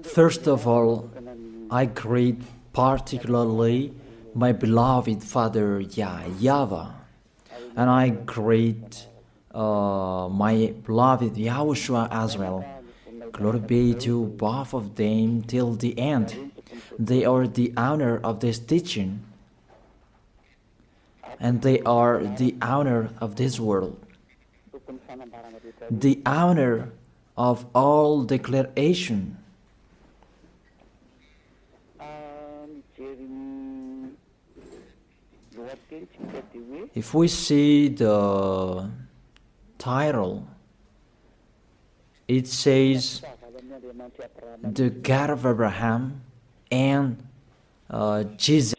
First of all, I greet particularly my beloved Father YAHVAH, and I greet my beloved YAHOSHUA as well. Glory be to both of them till the end. They are the honor of this teaching, and they are the honor of this world, the honor of all declaration. If we see the title, it says the God of Abraham and Jesus.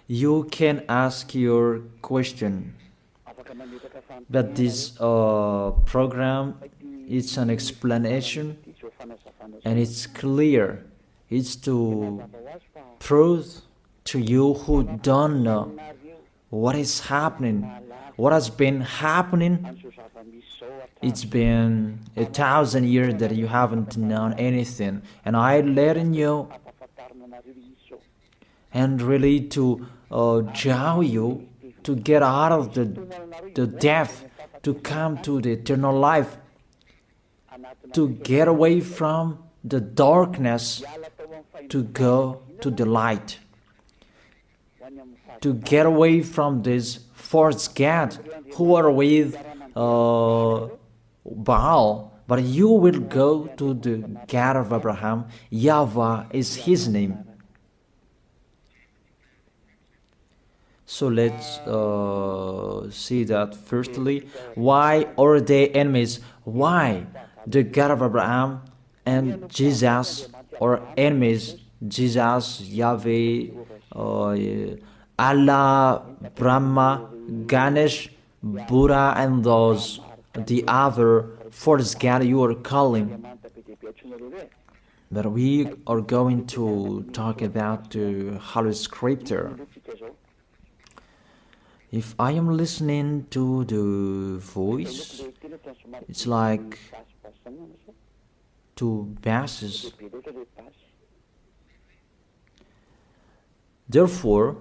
You can ask your question, but this program, it's an explanation, and it's clear. It's to prove to you who don't know what is happening, what has been happening. It's been 1,000 years that you haven't known anything, and I'm letting you, and really to draw you to get out of the death, to come to the eternal life, to get away from the darkness, to go to the light, to get away from this false god who are with Baal, but you will go to the God of Abraham. YAHVAH is his name. So let's see that firstly. Why are they enemies? Why the God of Abraham and Jesus are enemies? Jesus, Yahweh, Allah, Brahma, Ganesh, Buddha, and those, the other false God you are calling. But we are going to talk about the Holy Scripture. If I am listening to the voice, it's like two basses. Therefore,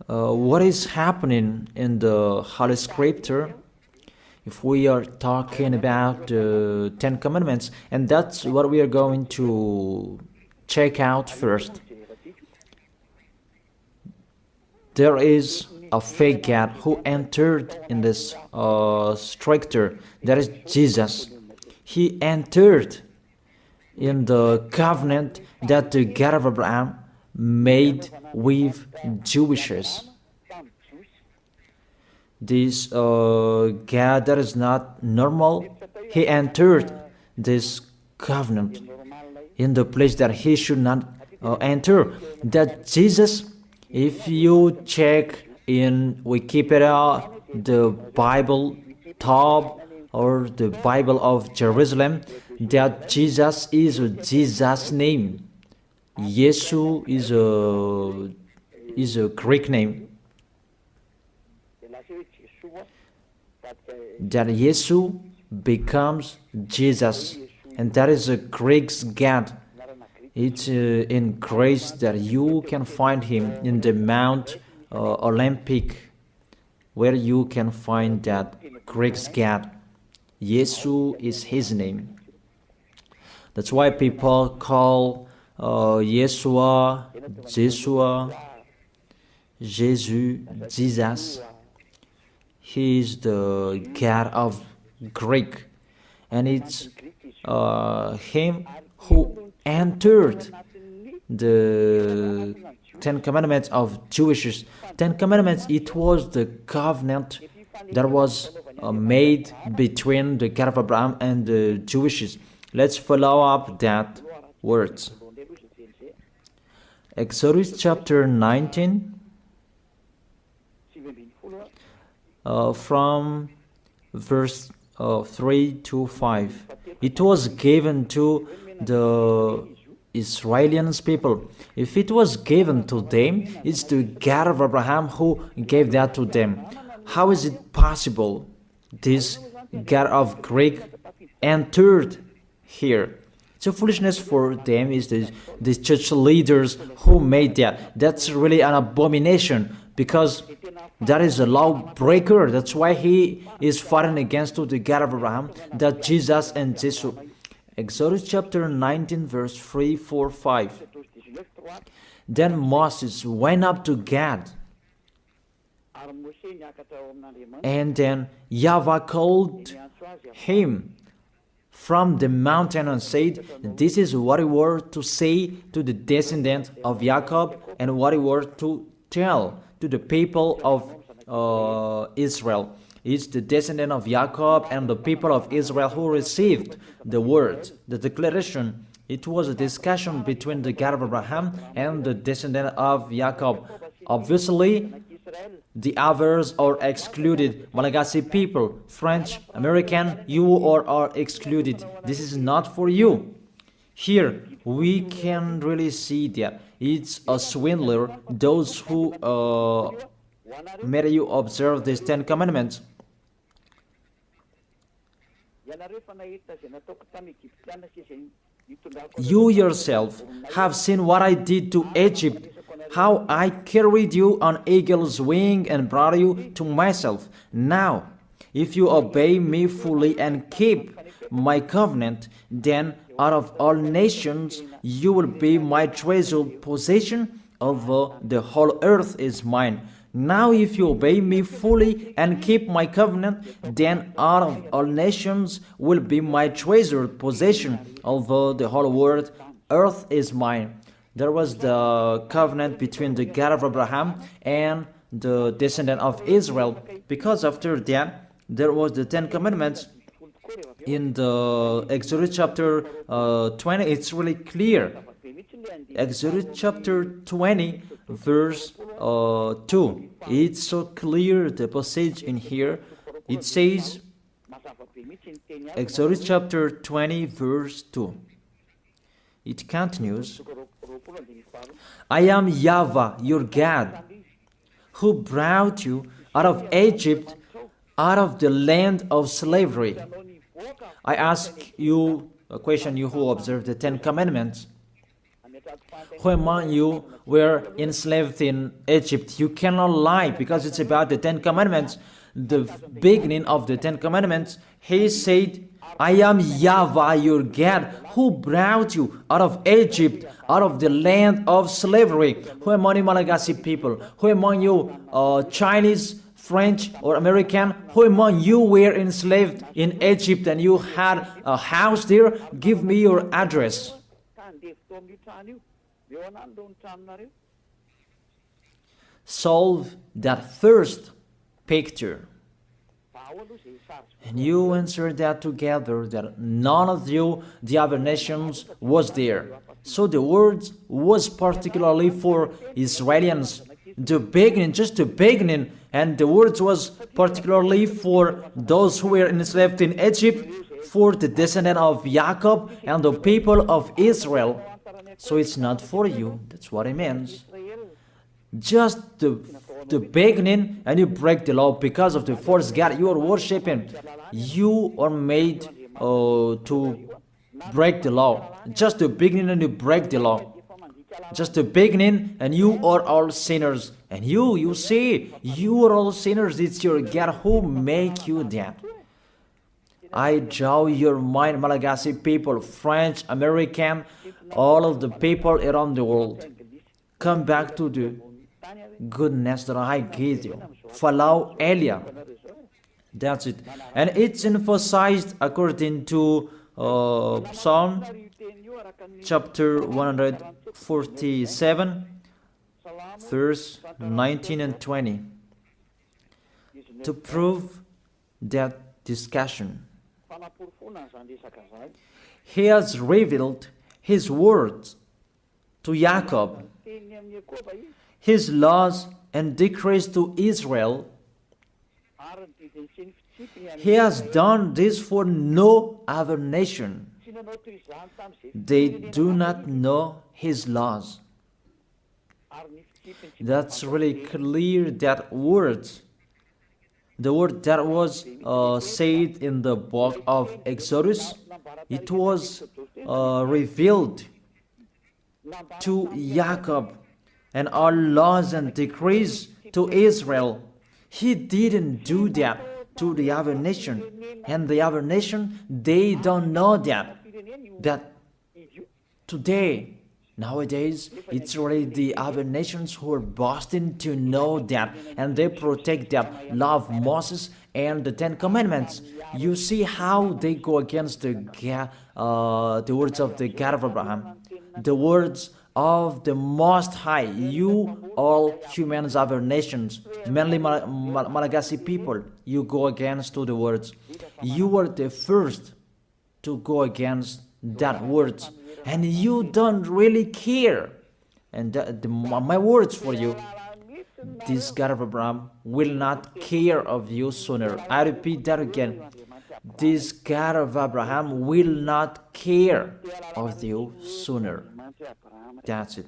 what is happening in the Holy Scripture? If we are talking about the 10 Commandments, and that's what we are going to check out first. There is a fake God who entered in this structure. That is Jesus. He entered in the covenant that the God of Abraham made with Jewishes. This God that is not normal, he entered this covenant in the place that he should not enter. That Jesus, if you check in Wikipedia, the Bible top or the Bible of Jerusalem, that Jesus is Jesus' name. Yesu is a Greek name. That Yesu becomes Jesus, and that is a Greek God. It's in grace that you can find him in the Mount Olympic, where you can find that Greek God. Yesu is his name. That's why people call Yeshua, Jeshua, Jesus, Jesus. He is the God of Greek, and it's him who entered the 10 Commandments of Jewish. 10 Commandments, it was the covenant that was made between the God of Abraham and the Jewishes. Let's follow up that words. Exodus chapter 19, from verse 3 to 5. It was given to the Israelians people. If it was given to them, it's the God of Abraham who gave that to them. How is it possible this God of Greek entered here? It's a foolishness for them. Is the church leaders who made that. That's really an abomination, because that is a lawbreaker. That's why he is fighting against the God of Abraham, that Jesus and Jesus. Exodus chapter 19 verse 3, 4, 5. Then Moses went up to Gad, and then YAHVAH called him from the mountain and said, this is what you were to say to the descendant of Jacob, and what you were to tell to the people of Israel. It's the descendant of Jacob and the people of Israel who received the word, the declaration. It was a discussion between the God of Abraham and the descendant of Jacob. Obviously, the others are excluded. Malagasy people, French, American, you are excluded. This is not for you. Here, we can really see that it's a swindler, those who made you observe these 10 commandments. You yourself have seen what I did to Egypt, how I carried you on eagle's wing and brought you to myself. Now, if you obey me fully and keep my covenant, then out of all nations you will be my treasured possession, although the whole earth is mine. Now if you obey me fully and keep my covenant, then out of all nations will be my treasured possession, although the whole world, earth is mine. There was the covenant between the God of Abraham and the descendant of Israel, because after that there was the 10 commandments. In the Exodus chapter 20, it's really clear. Exodus chapter 20 verse 2. It's so clear, the passage in here. It says, Exodus chapter 20 verse 2. It continues, I am YAHVAH, your God, who brought you out of Egypt, out of the land of slavery. I ask you a question, you who observe the 10 commandments. Who among you were enslaved in Egypt? You cannot lie, because it's about the 10 commandments. The beginning of the 10 commandments, he said, I am YAHVAH, your God, who brought you out of Egypt, out of the land of slavery. Who among you Malagasy people? Who among you Chinese, French, or American? Who among you were enslaved in Egypt and you had a house there? Give me your address. Solve that first picture. And you answer that together, that none of you, the other nations, was there. So the words was particularly for Israelians. The beginning, just the beginning, and the words was particularly for those who were enslaved in Egypt, for the descendant of Jacob and the people of Israel. So it's not for you. That's what it means. Just the beginning, and you break the law because of the false god you are worshiping. You are made to break the law. Just the beginning, and you break the law. Just the beginning, and you are all sinners. And you see, you are all sinners. It's your God who make you that. I draw your mind, Malagasy people, French, American, all of the people around the world. Come back to the goodness that I gave you. Follow Elia. That's it. And it's emphasized according to Psalm chapter 147, verse 19 and 20. To prove that discussion, he has revealed his words to Jacob, his laws and decrees to Israel. He has done this for no other nation. They do not know His laws. That's really clear, that word. The word that was said in the book of Exodus, it was revealed to Jacob, and all laws and decrees to Israel. He didn't do that to the other nation, and the other nation, they don't know that today, nowadays, it's really the other nations who are boasting to know that, and they protect that, love Moses and the Ten Commandments. You see how they go against the words of the God of Abraham, the words of the Most High. You, all humans, other nations, mainly Malagasy people, you go against to the words. You were the first to go against that words, and you don't really care. And my words for you, this God of Abraham will not care of you sooner. I repeat that again. This God of Abraham will not care of you sooner. That's it.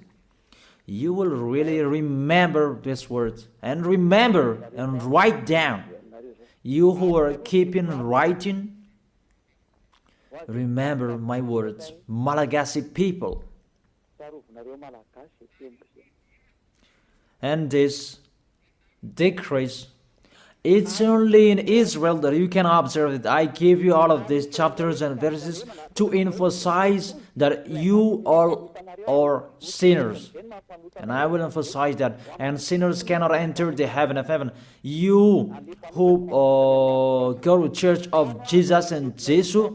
You will really remember these words, and remember and write down. You who are keeping writing, remember my words, Malagasy people. And this decrease, it's only in Israel that you can observe it. I give you all of these chapters and verses to emphasize that you all are sinners. And I will emphasize that. And sinners cannot enter the heaven of heaven. You who go to church of Jesus and Jesus,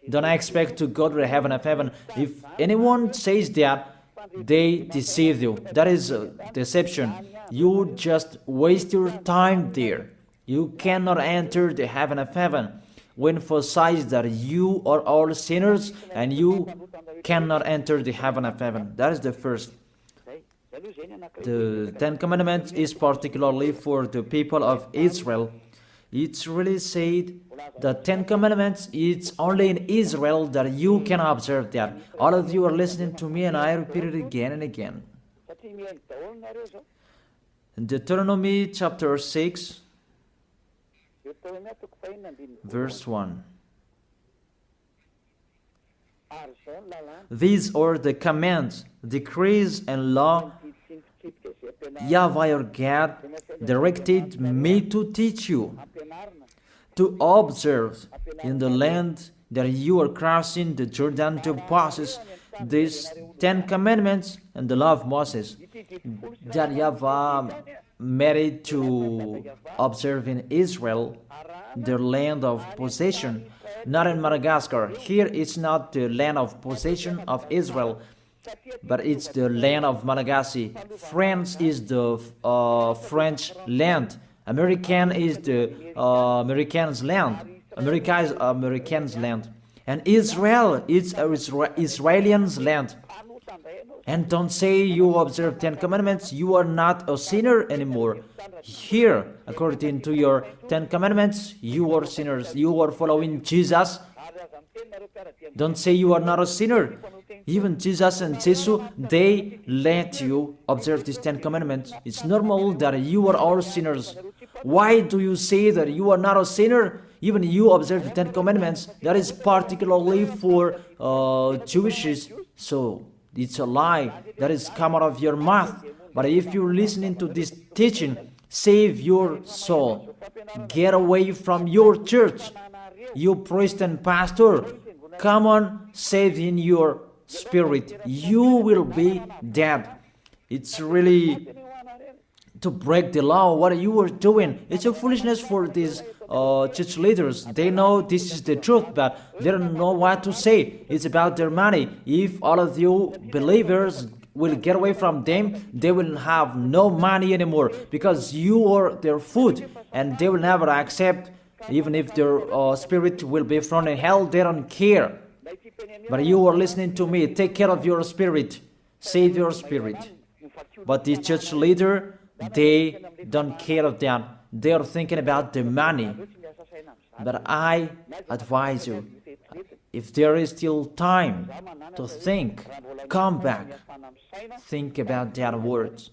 don't expect to go to the heaven of heaven. If anyone says that, they deceive you. That is deception. You just waste your time there. You cannot enter the heaven of heaven. We emphasize that you are all sinners and you cannot enter the heaven of heaven. That is the first. The Ten Commandments is particularly for the people of Israel. It's really said the Ten Commandments, it's only in Israel that you can observe that. All of you are listening to me and I repeat it again and again. In Deuteronomy chapter 6, verse 1. These are the commands, decrees, and law YAHVAH your God directed me to teach you, to observe in the land that you are crossing the Jordan to possess these 10 commandments and the law of Moses, that YAHVAH made to observe in Israel, the land of possession, not in Madagascar. Here it's not the land of possession of Israel, but it's the land of Malagasy. France is the French land. American is the American's land. America is American's land. And Israel is Israelians' land. And don't say you observe 10 commandments, you are not a sinner anymore. Here, according to your 10 commandments, you are sinners. You are following Jesus. Don't say you are not a sinner. Even Jesus and Jesus, they let you observe these 10 commandments. It's normal that you are all sinners. Why do you say that you are not a sinner? Even you observe the 10 commandments. That is particularly for Jewishes. So it's a lie that is come out of your mouth. But if you're listening to this teaching, save your soul. Get away from your church. You priest and pastor, come on, save in your spirit. You will be dead. It's really to break the law. What you are doing, it's a foolishness for these church leaders. They know this is the truth, but they don't know what to say. It's about their money. If all of you believers will get away from them, they will have no money anymore, because you are their food, and they will never accept. Even if their spirit will be thrown in hell, they don't care. But you are listening to me. Take care of your spirit. Save your spirit. But the church leader, they don't care of that. They are thinking about the money. But I advise you, If there is still time to think, come back, think about that words.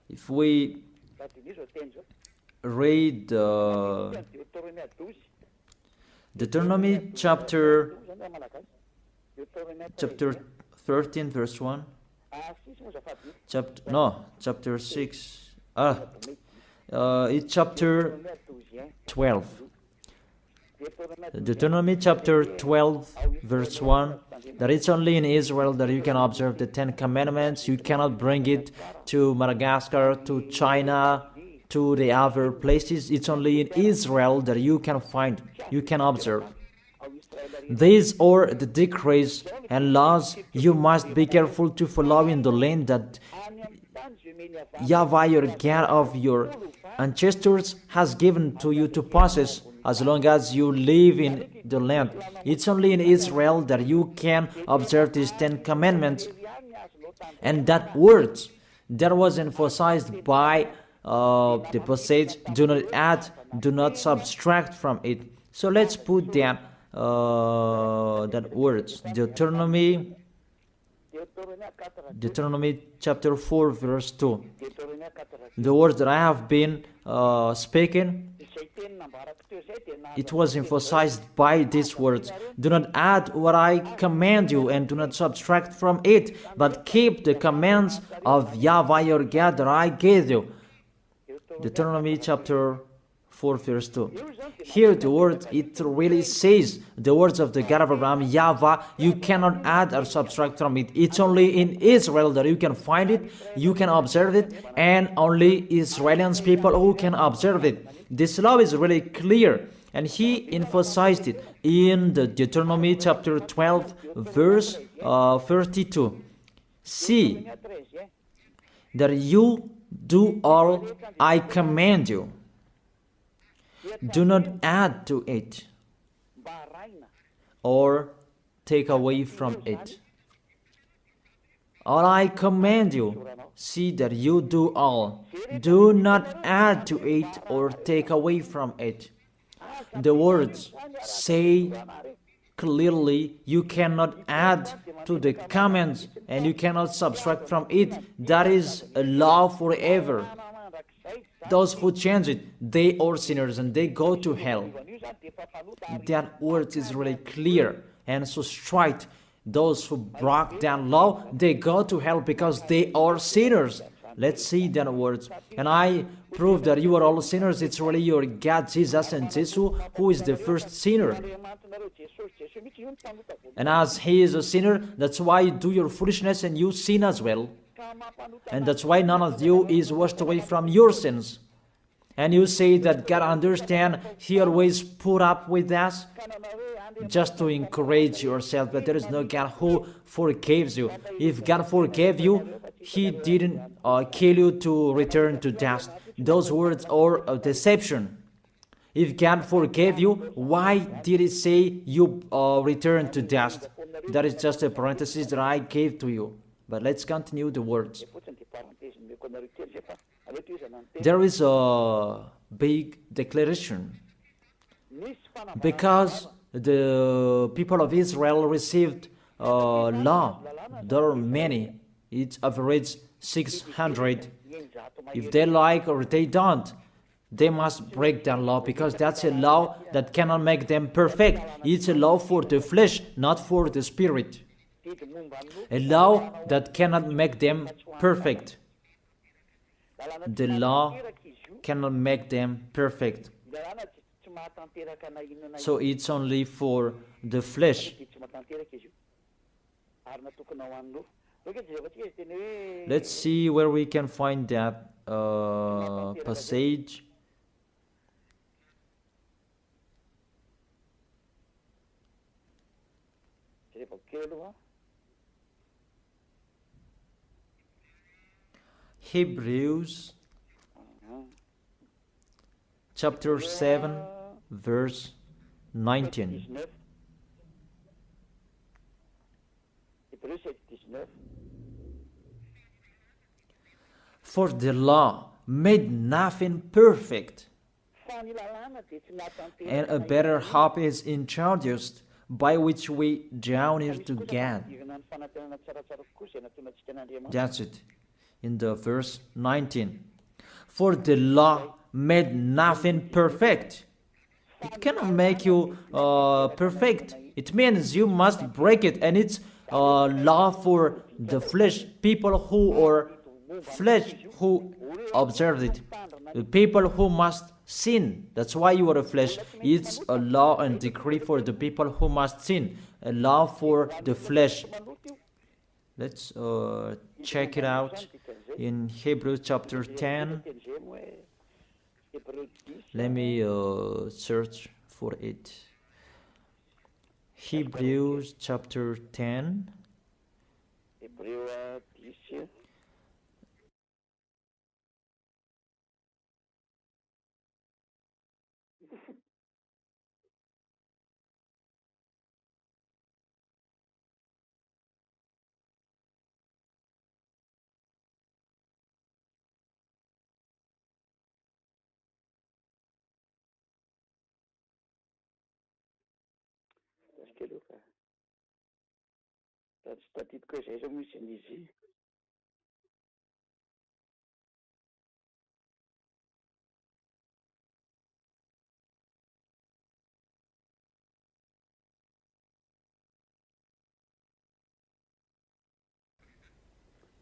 If we read Deuteronomy chapter 13 verse 1, chapter 6, it's chapter 12. Deuteronomy chapter 12 verse 1, that it's only in Israel that you can observe the 10 commandments. You cannot bring it to Madagascar, to China, to the other places. It's only in Israel that you can find, you can observe. These are the decrees and laws you must be careful to follow in the land that YAHVAH, your God of your ancestors, has given to you to possess as long as you live in the land. It's only in Israel that you can observe these 10 commandments. And that word that was emphasized by the passage, do not add, do not subtract from it. So let's put that words, Deuteronomy chapter 4 verse 2. The words that I have been speaking, it was emphasized by these words. Do not add what I command you, and do not subtract from it, but keep the commands of YAHVAH your God that I gave you. Deuteronomy chapter 4 verse 2. Here the word, it really says the words of the God of Abraham, YAHVAH, you cannot add or subtract from it. It's only in Israel that you can find it, you can observe it, and only Israelians people who can observe it. This law is really clear, and he emphasized it in the Deuteronomy chapter 12 verse 32. See that you do all I command you. Do not add to it or take away from it. All I command you, see that you do all. Do not add to it or take away from it. The words say clearly you cannot add to the commands and you cannot subtract from it. That is a law forever. Those who change it, they are sinners and they go to hell. That word is really clear and so straight. Those who broke that law, they go to hell because they are sinners. Let's see that words. And I prove that you are all sinners. It's really your God, Jesus and Jesus, who is the first sinner. And as he is a sinner, that's why you do your foolishness and you sin as well. And that's why none of you is washed away from your sins. And you say that God understands, he always put up with us, just to encourage yourself, but there is no God who forgives you. If God forgave you, he didn't kill you to return to dust. Those words are a deception. If God forgave you, why did he say you return to dust? That is just a parenthesis that I gave to you. But let's continue the words. There is a big declaration. Because the people of Israel received law, there are many. It's average 600. If they like or they don't, they must break that law, because that's a law that cannot make them perfect. It's a law for the flesh, not for the spirit. A law that cannot make them perfect. The law cannot make them perfect. So it's only for the flesh. Let's see where we can find that passage. Hebrews chapter 7 verse 19. For the law made nothing perfect, and a better hope is introduced by which we draw near to God. That's it. In the verse 19. For the law made nothing perfect. It cannot make you perfect. It means you must break it, and it's law for the flesh. People who are flesh who observe it. The people who must sin. That's why you are a flesh. It's a law and decree for the people who must sin. A law for the flesh. Let's check it out in Hebrews chapter 10. Let me search for it. Hebrews chapter 10.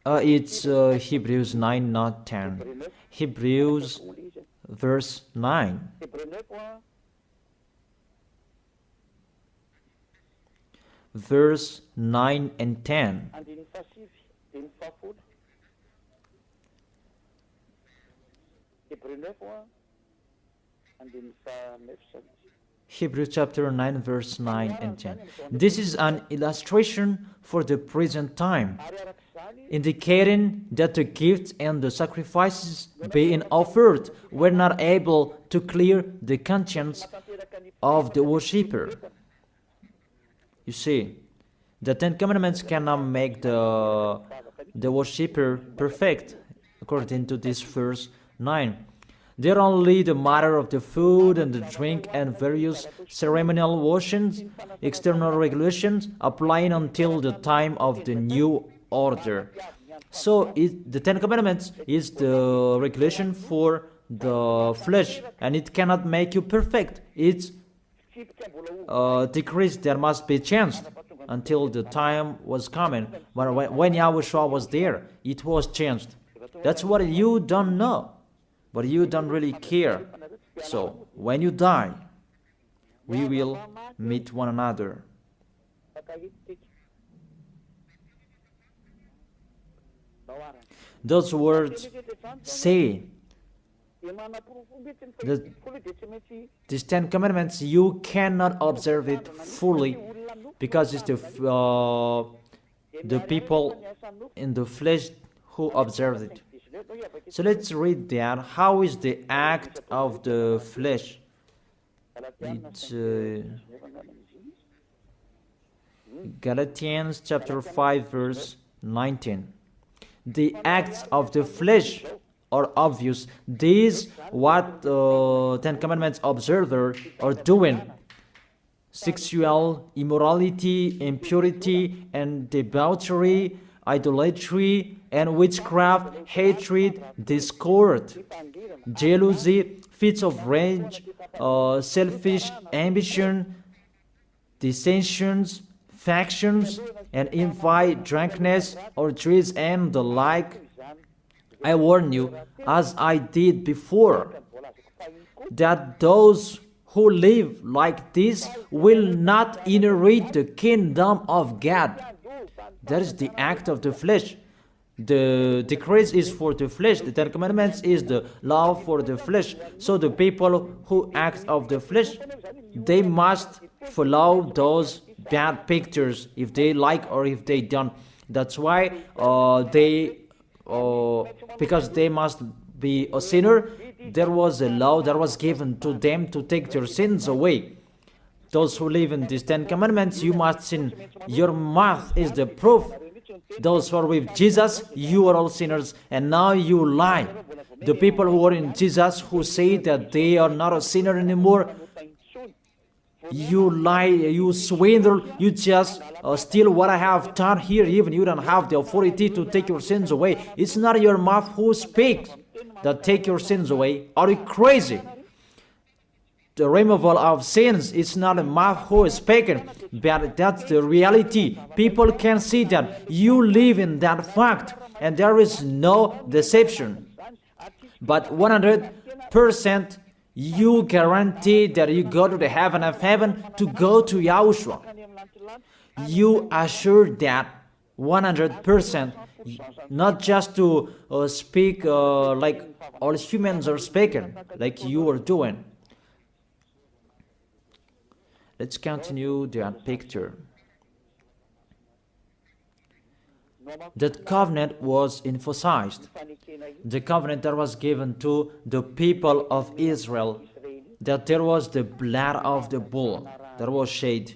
It's Hebrews 9, not 10. Hebrews verse 9. Verse 9 and 10. Hebrews chapter 9, verse 9 and 10. This is an illustration for the present time, indicating that the gifts and the sacrifices being offered were not able to clear the conscience of the worshipper. You see, the Ten Commandments cannot make the worshipper perfect, according to this verse 9. They're only the matter of the food and the drink and various ceremonial washings, external regulations applying until the time of the new order. So the Ten Commandments is the regulation for the flesh, and it cannot make you perfect. It's decrease that must be changed until the time was coming. But when YAHOSHUA was there, it was changed. That's what you don't know, but you don't really care. So when you die, we will meet one another. Those words say that these Ten Commandments, you cannot observe it fully because it's the people in the flesh who observe it. So let's read that. How is the act of the flesh? It's Galatians chapter 5 verse 19. The acts of the flesh are obvious. These what Ten Commandments observers are doing: sexual immorality, impurity, and debauchery, idolatry, and witchcraft, hatred, discord, jealousy, fits of rage, selfish ambition, dissensions, factions, and envy, drunkenness, orgies, and the like. I warn you, as I did before, that those who live like this will not inherit the kingdom of God. That is the act of the flesh. The decrease is for the flesh. The Ten Commandments is the law for the flesh. So the people who act of the flesh, they must follow those bad pictures if they like or if they don't. That's why because they must be a sinner, there was a law that was given to them to take their sins away. Those who live in these Ten Commandments, you must sin. Your mouth is the proof. Those who are with Jesus, you are all sinners, and now you lie. The people who are in Jesus, who say that they are not a sinner anymore, You lie, you swindle, you just steal what I have done here. Even you don't have the authority to take your sins away. It's not your mouth who speaks that take your sins away. Are you crazy? The removal of sins is not a mouth who is speaking, but that's the reality. People can see that you live in that fact, and there is no deception. But 100%, you guarantee that you go to the heaven of heaven to go to Yahushua. You assure that 100%, not just to speak like all humans are speaking, like you are doing. Let's continue that picture. That covenant was emphasized. The covenant that was given to the people of Israel, that there was the blood of the bull that was shed.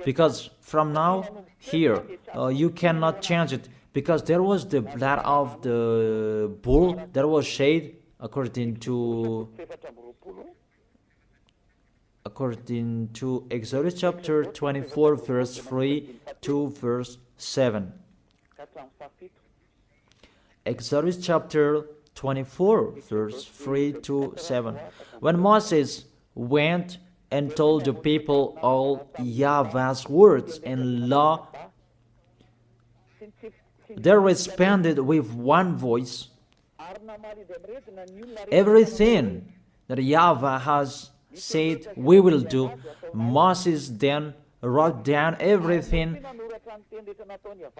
Because from now, here, you cannot change it, because there was the blood of the bull that was shed according to Exodus chapter 24, verse 3 to verse 7. Exodus chapter 24, verse 3 to 7. When Moses went and told the people all YAHVAH's words and law, they responded with one voice. Everything that YAHVAH has said we will do. Moses then wrote down everything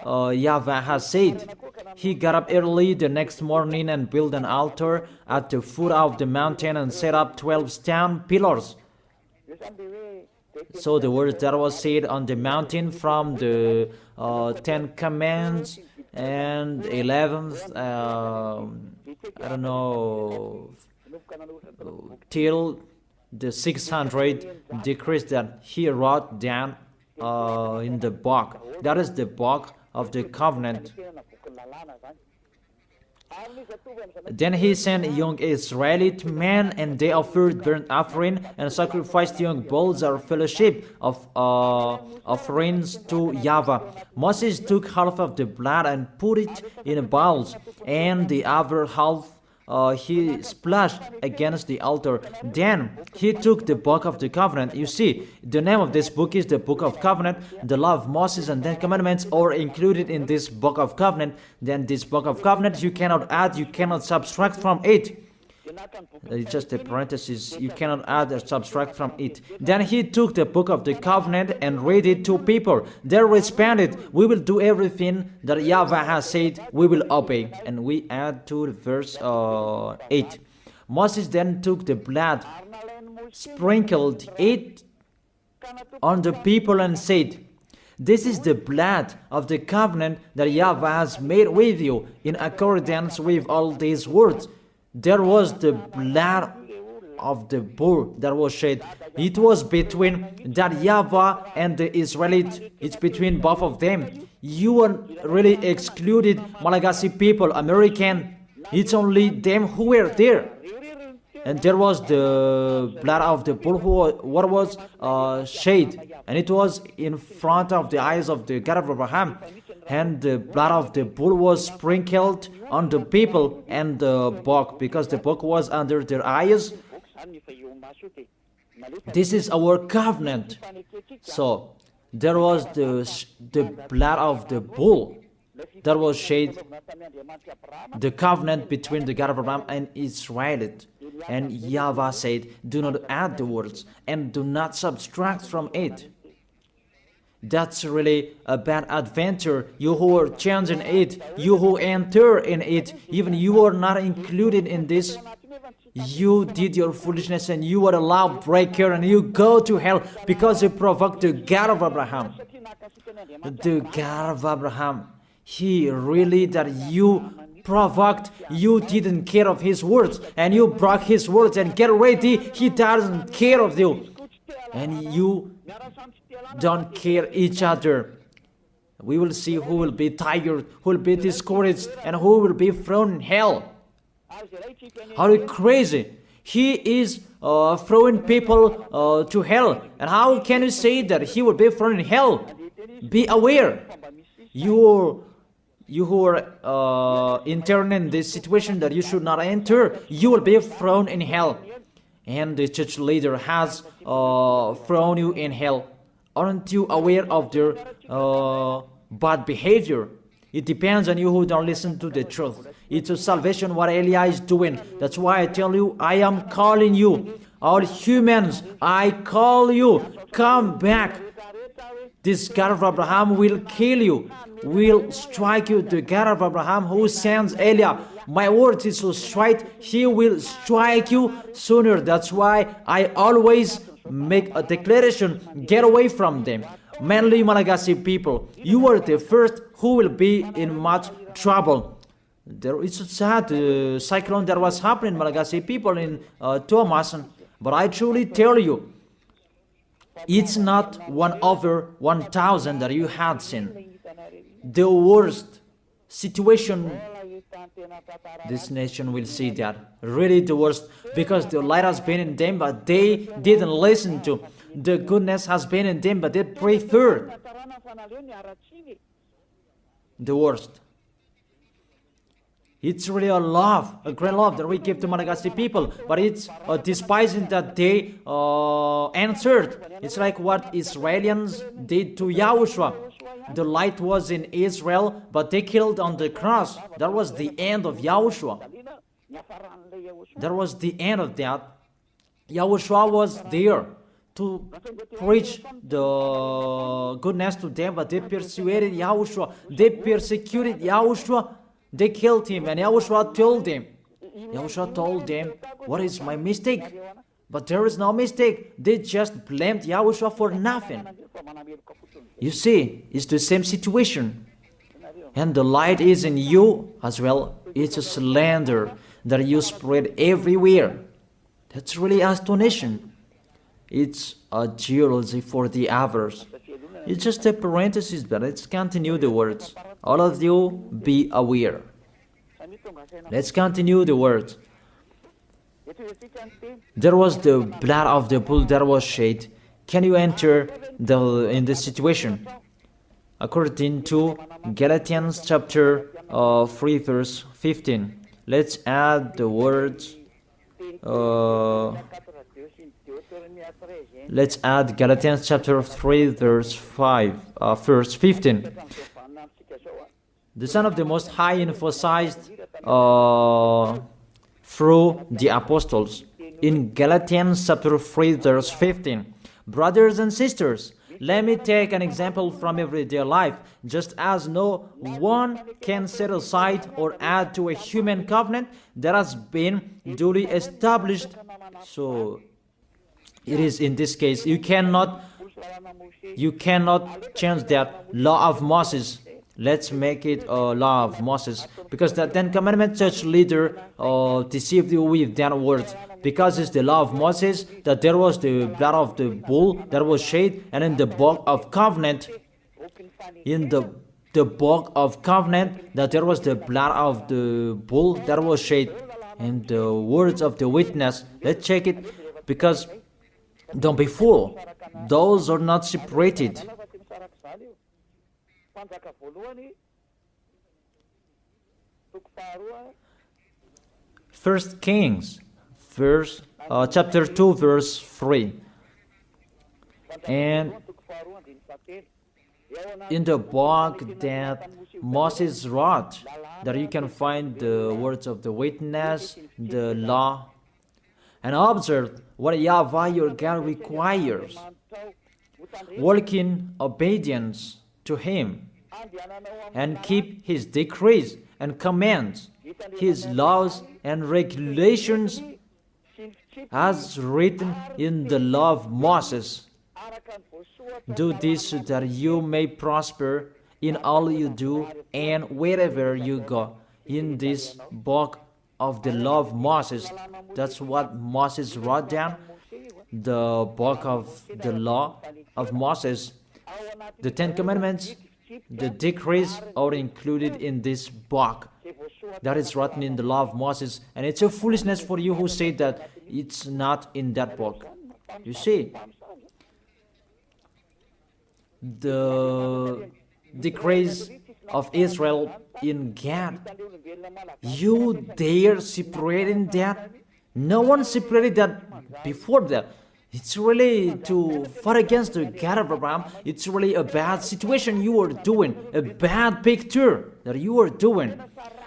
YAHVAH has said. He got up early the next morning and built an altar at the foot of the mountain and set up 12 stone pillars. So the words that was said on the mountain from the 10 Commandments and 11th, I don't know, till the 600 decrees that he wrote down in the book. That is the book of the covenant. Then he sent young Israelite men, and they offered burnt offering and sacrificed young bulls or fellowship of offerings to YAHVAH. Moses took half of the blood and put it in bowls, and the other half he splashed against the altar. Then he took the book of the covenant. You see, the name of this book is the book of covenant. The law of Moses and 10 commandments are included in this book of covenant. Then this book of covenant, you cannot add, you cannot subtract from it. It's just a parenthesis. You cannot add or subtract from it. Then he took the book of the covenant and read it to people. They responded, we will do everything that YAHVAH has said, we will obey. And we add to verse 8. Moses then took the blood, sprinkled it on the people and said, this is the blood of the covenant that YAHVAH has made with you in accordance with all these words. There was the blood of the bull that was shed. It was between that YAHVAH and the Israelites. It's between both of them. You are really excluded Malagasy people, American. It's only them who were there. And there was the blood of the bull what was shed. And it was in front of the eyes of the God of Abraham. And the blood of the bull was sprinkled on the people and the book, because the book was under their eyes. This is our covenant. So there was the blood of the bull that was shed, the covenant between the God of Abraham and Israel. And YAHVAH said, do not add the words and do not subtract from it. That's really a bad adventure. You who are changing it, you who enter in it, even you are not included in this. You did your foolishness and you are a lawbreaker and you go to hell because you provoked the God of Abraham. The God of Abraham, he really that you provoked, you didn't care of his words and you broke his words, and get ready, he doesn't care of you. And you don't care each other. We will see who will be tired, who will be discouraged, and who will be thrown in hell. How crazy! He is throwing people to hell. And how can you say that he will be thrown in hell? Be aware. You who are intern in this situation that you should not enter, you will be thrown in hell. And the church leader has thrown you in hell. Aren't you aware of their bad behavior? It depends on you who don't listen to the truth. It's a salvation what Elijah is doing. That's why I tell you, I am calling you. All humans, I call you. Come back. This God of Abraham will kill you, will strike you. The God of Abraham who sends Elijah. My word is so straight, he will strike you sooner. That's why I always make a declaration, get away from them. Mainly Malagasy people, you are the first who will be in much trouble. There is a sad cyclone that was happening Malagasy people in Tuamasan. But I truly tell you, it's not 1 over 1,000 that you had seen. The worst situation, this nation will see that. Really the worst, because the light has been in them, but they didn't listen to. The goodness has been in them, but they preferred the worst. It's really a love, a great love that we give to Malagasy people, but it's despising that they answered. It's like what Israelis did to Yahushua. The light was in Israel, but they killed on the cross. That was the end of Yahushua. That was the end of that. Yahushua was there to preach the goodness to them, but they persuaded Yahushua. They persecuted Yahushua. They killed him, and Yahushua told them, what is my mistake? But there is no mistake. They just blamed Yahushua for nothing. You see, it's the same situation. And the light is in you as well. It's a slander that you spread everywhere. That's really astonishing. It's a jealousy for the others. It's just a parenthesis, but let's continue the words. All of you, be aware. Let's continue the words. There was the blood of the bull that was shed. Can you enter in this situation? According to Galatians chapter 3 verse 15. Let's add the words. Let's add Galatians chapter 3 verse 15. The Son of the Most High emphasized through the apostles in Galatians chapter 3 verse 15. Brothers and sisters, let me take an example from everyday life. Just as no one can set aside or add to a human covenant that has been duly established, so it is in this case, you cannot change that law of Moses. Let's make it a law of Moses, because the 10 Commandment church leader deceived you with that words. Because it's the law of Moses that there was the blood of the bull that was shed, and in the book of covenant, the book of covenant, that there was the blood of the bull that was shed, and the words of the witness. Let's check it, because don't be fooled. Those are not separated. First Kings, chapter 2, verse 3. And in the book that Moses wrote, that you can find the words of the witness, the law, and observe what YAHVAH your God requires. Walk in obedience to Him, and keep His decrees and commands, His laws and regulations, as written in the law of Moses. Do this so that you may prosper in all you do and wherever you go. In this book of the law of Moses, that's what Moses wrote down, the book of the law of Moses. The 10 Commandments, the decrees are included in this book that is written in the law of Moses. And it's a foolishness for you who say that it's not in that book. You see, the decrees of Israel in Gad, you dare separating that? No one separated that before that. It's really to fight against the God of Abraham. It's really a bad situation you are doing, a bad picture that you are doing,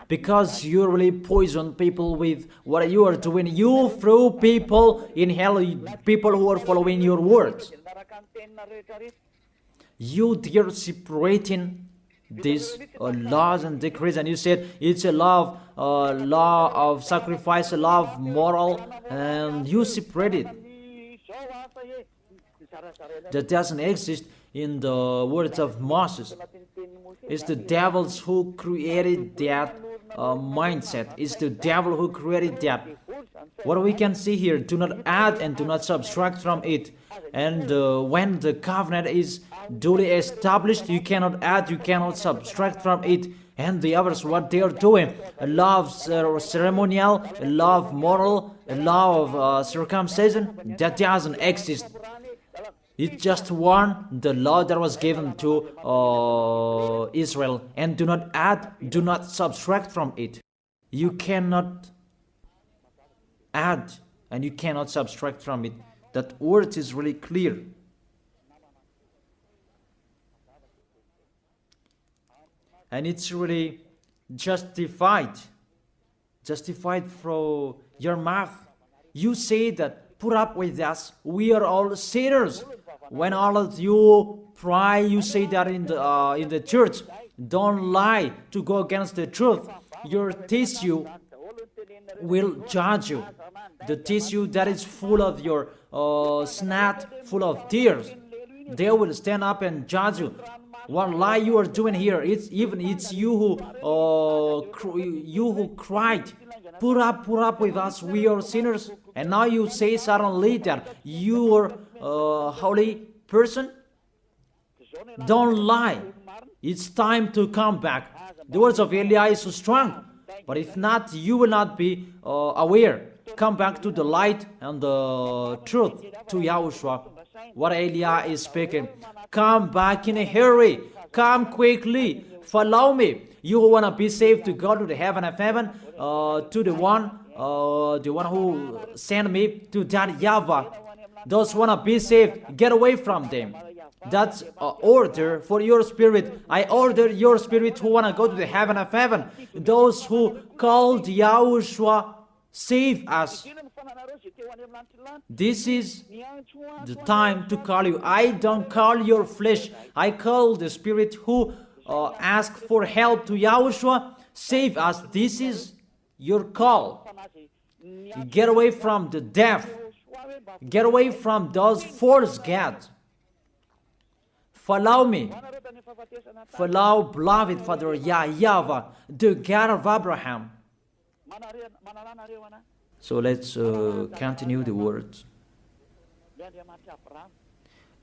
because you really poison people with what you are doing. You throw people in hell, people who are following your words. You dare separating these laws and decrees, and you said it's a law of sacrifice, a law of moral, and you separate it. That doesn't exist in the words of Moses. It's the devils who created that mindset. It's the devil who created that. What we can see here, do not add and do not subtract from it. And when the covenant is duly established, you cannot add, you cannot subtract from it. And the others, what they are doing, a law of ceremonial, a law of moral, a law of circumcision, that doesn't exist. It's just one, the law that was given to Israel. And do not add, do not subtract from it. You cannot add and you cannot subtract from it. That word is really clear. And it's really justified from your mouth. You say that, put up with us, we are all sinners. When all of you pray, you say that in the church. Don't lie to go against the truth. Your tissue will judge you. The tissue that is full of your snot, full of tears, they will stand up and judge you. What lie you are doing here? It's you who cried, put up with us, we are sinners. And now you say suddenly that you are a holy person. Don't lie. It's time to come back. The words of Eli is so strong, but if not, you will not be aware. Come back to the light and the truth, to Yahushua. What Eli is speaking. Come back in a hurry. Come quickly. Follow me. You who want to be saved, to go to the heaven of heaven, to the one who sent me, to that YAHVAH. Those who want to be saved, get away from them. That's order for your spirit. I order your spirit who want to go to the heaven of heaven. Those who called Yahushua, save us. This is the time to call you. I don't call your flesh. I call the spirit who ask for help to Yahushua. Save us. This is your call. Get away from the deaf. Get away from those false gods. Follow me. Follow beloved Father YAHVAH, the God of Abraham. So let's continue the words.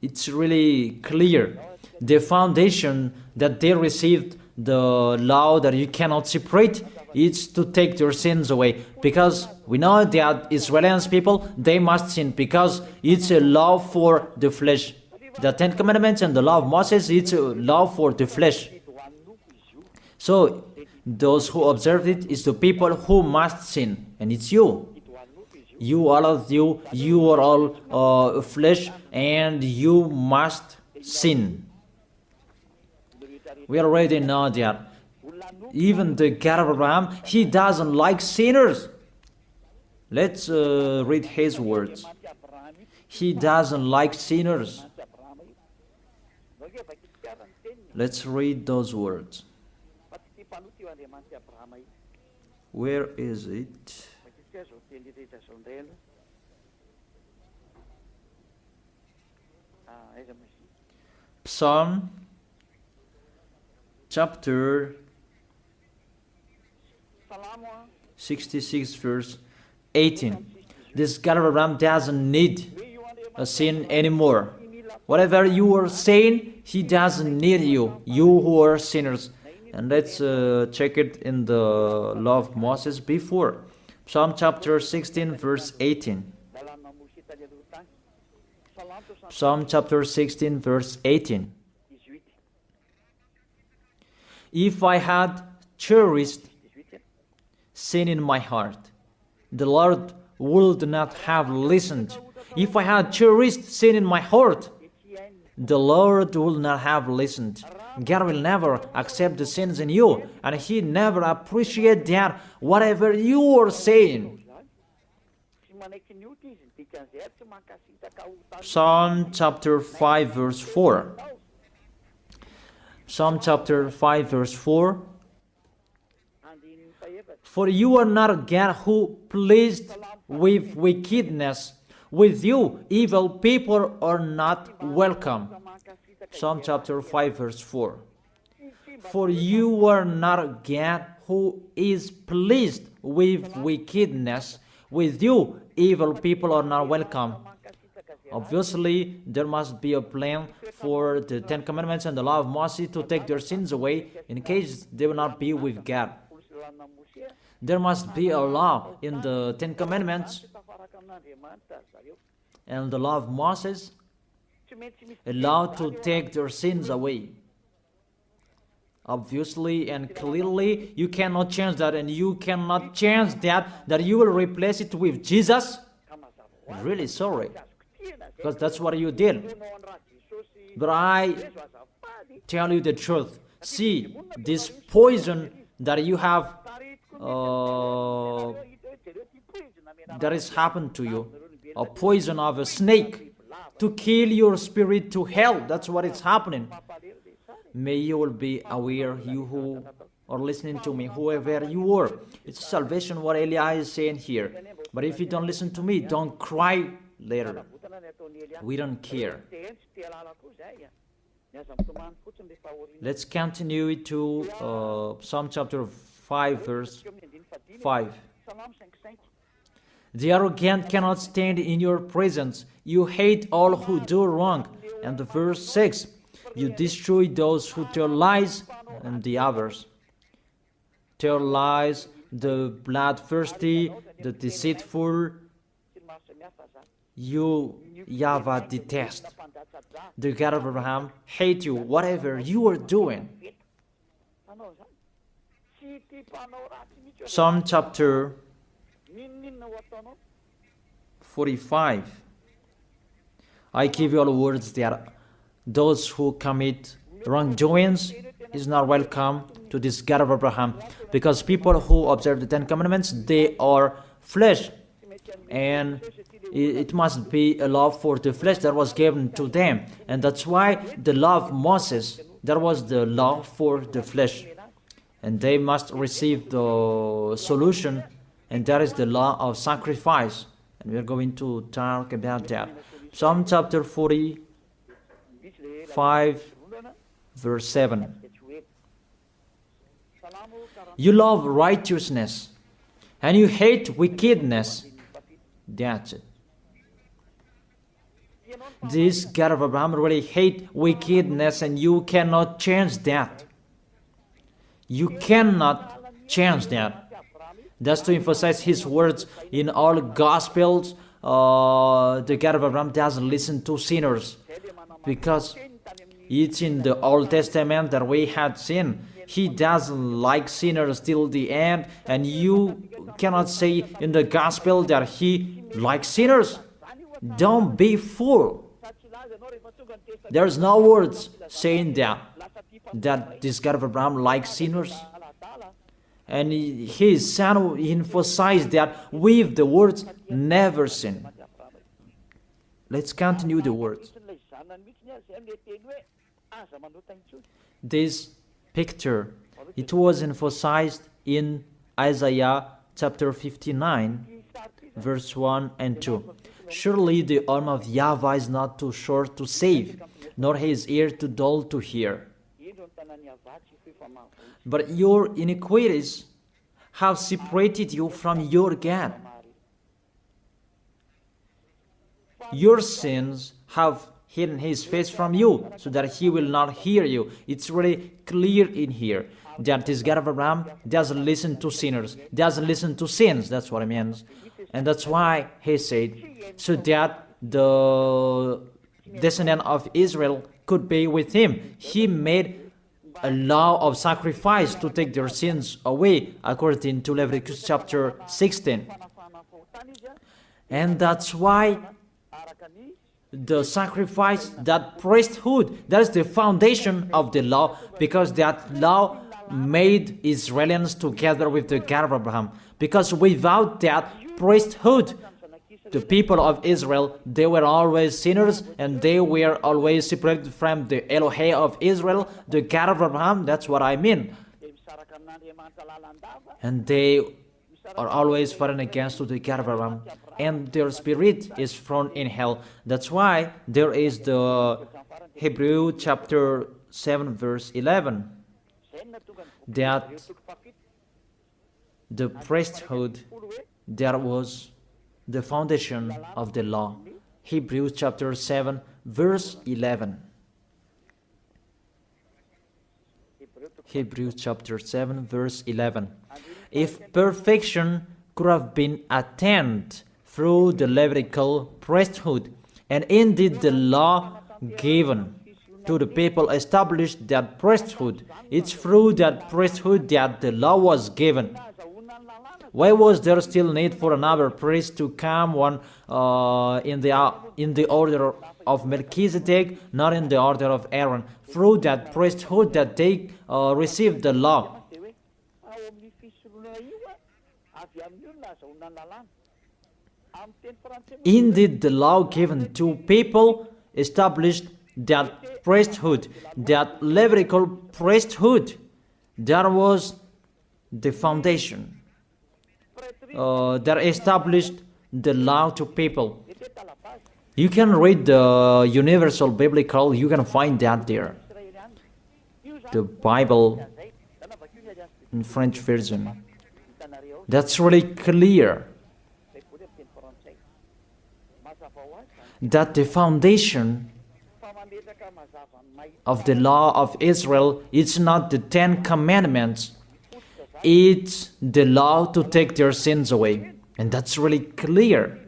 It's really clear. The foundation that they received, the law that you cannot separate, is to take their sins away. Because we know that Israeli people, they must sin because it's a law for the flesh. The Ten Commandments and the law of Moses, it's a law for the flesh. So those who observe it is the people who must sin, and it's you. You, all of you, you are all flesh, and you must sin. We already know that. Even the God of Abraham, he doesn't like sinners. Let's read his words. He doesn't like sinners. Let's read those words. Where is it? Psalm chapter 66 verse 18. This God of Abraham doesn't need a sin anymore. Whatever you are saying, he doesn't need you. You who are sinners. And let's check it in the law of Moses before. Psalm chapter 16, verse 18. Psalm chapter 16, verse 18. If I had cherished sin in my heart, the Lord would not have listened. If I had cherished sin in my heart, the Lord will not have listened. God will never accept the sins in you, and He never appreciates that whatever you are saying. Psalm chapter 5 verse 4. Psalm chapter 5 verse 4. For you are not a God who pleased with wickedness. With you, evil people are not welcome. Psalm chapter 5 verse 4. For you are not a God who is pleased with wickedness. With you, evil people are not welcome. Obviously, there must be a plan for the Ten Commandments and the law of Moses to take their sins away in case they will not be with God. There must be a law in the Ten Commandments and the law of Moses, a law to take their sins away. Obviously and clearly, you cannot change that, and you cannot change that you will replace it with Jesus. Really sorry, because that's what you did. But I tell you the truth. See, this poison that you have, that has happened to you, a poison of a snake to kill your spirit to hell. That's what is happening. May you will be aware, you who are listening to me, whoever you are. It's salvation what Eli is saying here. But if you don't listen to me, don't cry later. We don't care. Let's continue to Psalm chapter 5 verse 5. The arrogant cannot stand in your presence. You hate all who do wrong. And the verse 6. You destroy those who tell lies, and the others. Tell lies, the bloodthirsty, the deceitful, you, YAHVAH, detest. The God of Abraham hate you, whatever you are doing. Psalm chapter 45. I give you all words that those who commit wrongdoings is not welcome to this God of Abraham, because people who observe the Ten Commandments, they are flesh, and it must be a law for the flesh that was given to them, and that's why the law of Moses, that was the law for the flesh, and they must receive the solution, and that is the law of sacrifice, and we are going to talk about that. Psalm chapter 45 verse 7. You love righteousness and you hate wickedness. That's it. This God of Abraham really hate wickedness, and you cannot change that. You cannot change that. That's to emphasize his words in all Gospels. The God of Abraham doesn't listen to sinners, because it's in the Old Testament that we had seen. He doesn't like sinners till the end, and you cannot say in the Gospel that he likes sinners. Don't be fool. There's no words saying that this God of Abraham likes sinners. And his son emphasized that with the words, never sin. Let's continue the words. This picture, it was emphasized in Isaiah chapter 59, verse 1 and 2. Surely the arm of YAHVAH is not too short to save, nor his ear too dull to hear. But your iniquities have separated you from your God. Your sins have hidden his face from you so that he will not hear you. It's really clear in here that this God of Abraham doesn't listen to sinners, doesn't listen to sins. That's what it means. And that's why he said, so that the descendant of Israel could be with him. He made a law of sacrifice to take their sins away, according to Leviticus chapter 16. And that's why the sacrifice, that priesthood, that is the foundation of the law, because that law made Israelians together with the God of Abraham. Because without that priesthood, the people of Israel, they were always sinners, and they were always separated from the Elohim of Israel, the God of Abraham. That's what I mean. And they are always fighting against the God of Abraham, and their spirit is thrown in hell. That's why there is the Hebrew chapter 7 verse 11, that the priesthood, there was the foundation of the law. Hebrews chapter 7 verse 11. Hebrews chapter 7 verse 11. If perfection could have been attained through the Levitical priesthood, and indeed the law given to the people established that priesthood, it's through that priesthood that the law was given. Why was there still need for another priest to come, one in the order of Melchizedek, not in the order of Aaron? Through that priesthood that they received the law. Indeed, the law given to people established that priesthood, that Levitical priesthood. That was the foundation. That established the law to people. You can read the Universal Biblical, you can find that there. The Bible in French version. That's really clear. That the foundation of the law of Israel is not the 10 Commandments. It's the law to take their sins away. And that's really clear.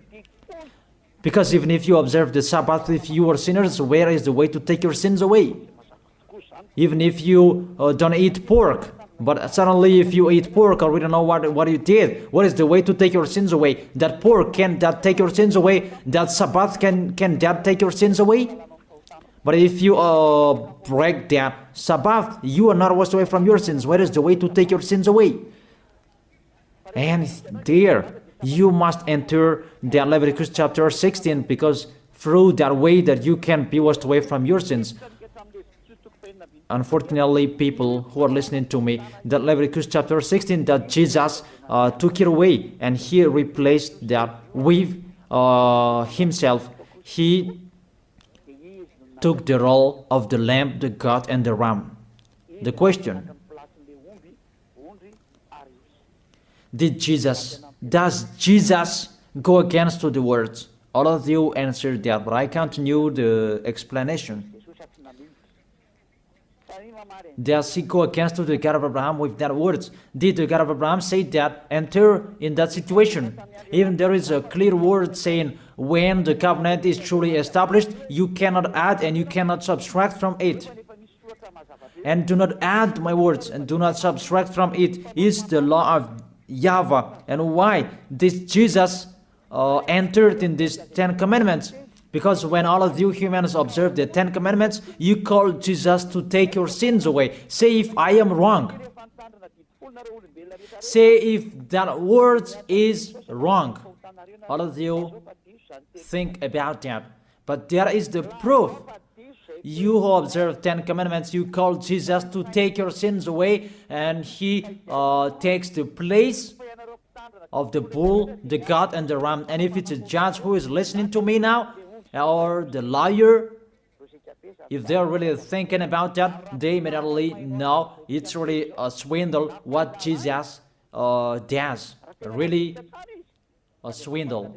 Because even if you observe the Sabbath, if you are sinners, where is the way to take your sins away? Even if you don't eat pork, but suddenly if you eat pork, or we don't know what you did, what is the way to take your sins away? That pork, can that take your sins away? That Sabbath, can that take your sins away? But if you break that Sabbath, you are not washed away from your sins. Where is the way to take your sins away? And there, you must enter the Leviticus chapter 16, because through that way that you can be washed away from your sins. Unfortunately, people who are listening to me, that Leviticus chapter 16, that Jesus took it away, and he replaced that with himself. He took the role of the lamb, the goat, and the ram. The question: does Jesus go against the words? All of you answered that, but I continue the explanation. Does he go against the God of Abraham with that words? Did the God of Abraham say that enter in that situation? Even there is a clear word saying, when the covenant is truly established, you cannot add and you cannot subtract from it. And do not add my words and do not subtract from it is the law of YAHVAH. And why this Jesus entered in these 10 commandments? Because when all of you humans observe the 10 commandments, you call Jesus to take your sins away. Say if I am wrong. Say if that word is wrong. All of you think about that. But there is the proof. You who observe 10 commandments, you call Jesus to take your sins away, and he takes the place of the bull, the goat, and the ram. And if it's a judge who is listening to me now, or the lawyer, if they're really thinking about that, they immediately know it's really a swindle what Jesus does. Really a swindle.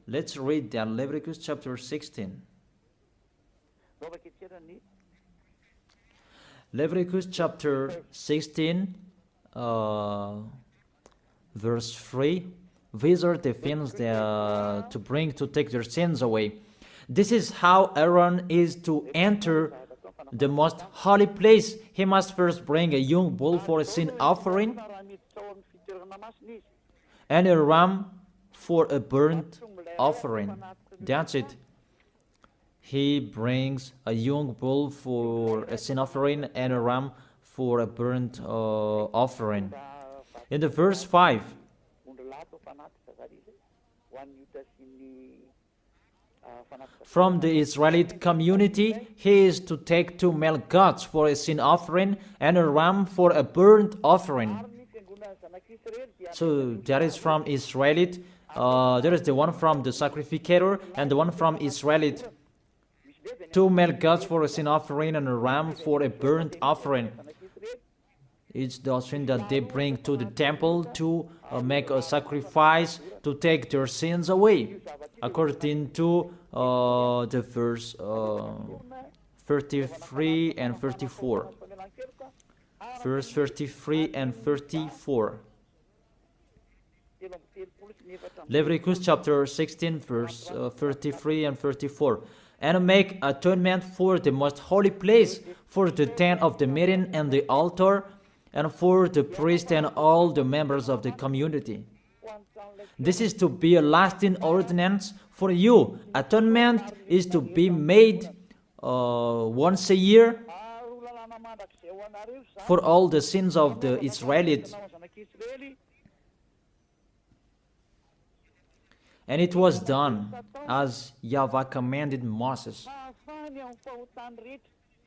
Let's read that, Leviticus chapter 16. Leviticus chapter 16, verse 3. These are the things to bring to take their sins away. This is how Aaron is to enter the most holy place. He must first bring a young bull for a sin offering and a ram for a burnt offering. That's it. He brings a young bull for a sin offering and a ram for a burnt offering. In the verse 5, from the Israelite community, he is to take 2 male goats for a sin offering and a ram for a burnt offering. So that is from Israelite. There is the one from the sacrificator and the one from Israelite. 2 male goats for a sin offering and a ram for a burnt offering. It's the offering that they bring to the temple to make a sacrifice to take their sins away, according to the verse 33 and 34. Verse 33 and 34. Leviticus chapter 16, verse 33 and 34. And make atonement for the most holy place, for the tent of the meeting and the altar, and for the priest and all the members of the community. This is to be a lasting ordinance for you. Atonement is to be made once a year for all the sins of the Israelites. And it was done as YAHVAH commanded Moses.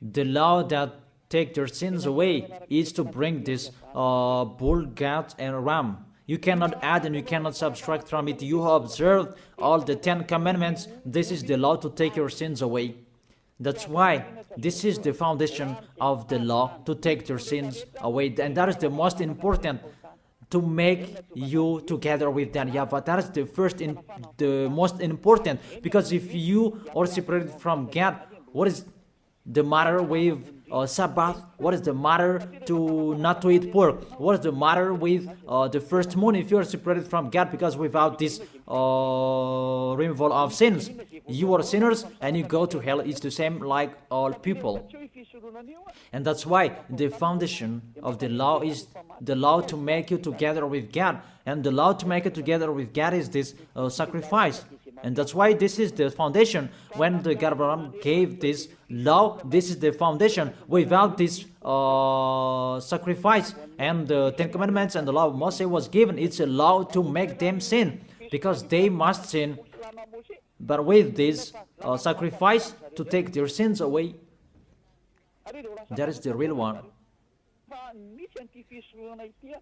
The law that take their sins away is to bring this bull, goat, and ram. You cannot add and you cannot subtract from it. You have observed all the 10 commandments. This is the law to take your sins away. That's why this is the foundation of the law, to take your sins away. And that is the most important, to make you together with that YAHVAH. That is the most important. Because if you are separated from God, what is the matter with Sabbath? What is the matter to not to eat pork? What is the matter with the first moon if you are separated from God? Because without this removal of sins, you are sinners and you go to hell. It's the same like all people. And that's why the foundation of the law is the law to make you together with God. And the law to make it together with God is this sacrifice. And that's why this is the foundation. When the God Abraham gave this law, this is the foundation. Without this sacrifice and the 10 Commandments and the law of Moses was given, it's a law to make them sin, because they must sin. But with this sacrifice to take their sins away, that is the real one.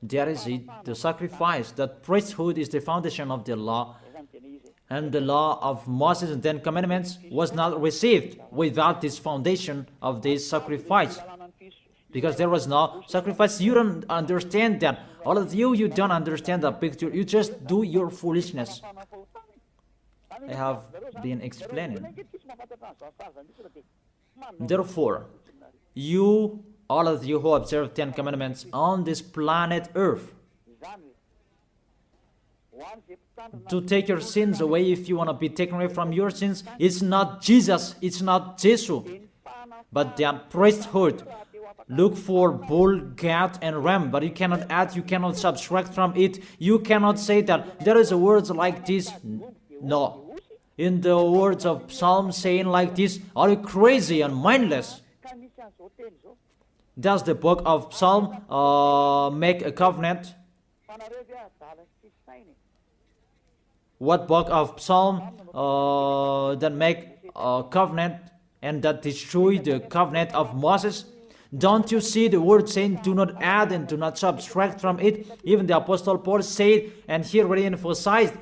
That is it, the sacrifice. That priesthood is the foundation of the law. And the law of Moses and 10 Commandments was not received without this foundation of this sacrifice. Because there was no sacrifice. You don't understand that. All of you, you don't understand the picture. You just do your foolishness. I have been explaining. Therefore, you, all of you who observe 10 Commandments on this planet Earth, to take your sins away, if you want to be taken away from your sins, it's not Jesus, it's not Jesus, but the priesthood. Look for bull, goat, and ram, but you cannot add, you cannot subtract from it. You cannot say that there is a words like this. No. In the words of Psalm saying like this, are you crazy and mindless? Does the book of Psalm make a covenant? What book of Psalm that make a covenant and that destroy the covenant of Moses? Don't you see the word saying, do not add and do not subtract from it? Even the Apostle Paul said, and he already emphasized,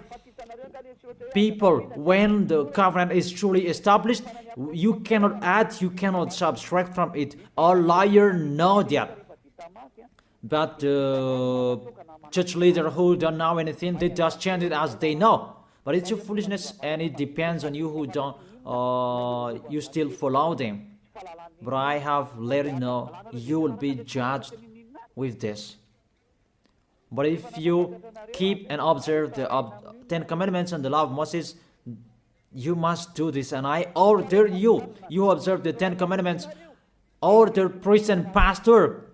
people, when the covenant is truly established, you cannot add, you cannot subtract from it. All liars know that. But church leaders who don't know anything, they just chant it as they know. But it's your foolishness, and it depends on you who don't, you still follow them. But I have let you know, you will be judged with this. But if you keep and observe the 10 commandments and the law of Moses, you must do this. And I order you, you observe the 10 commandments, order priest and pastor,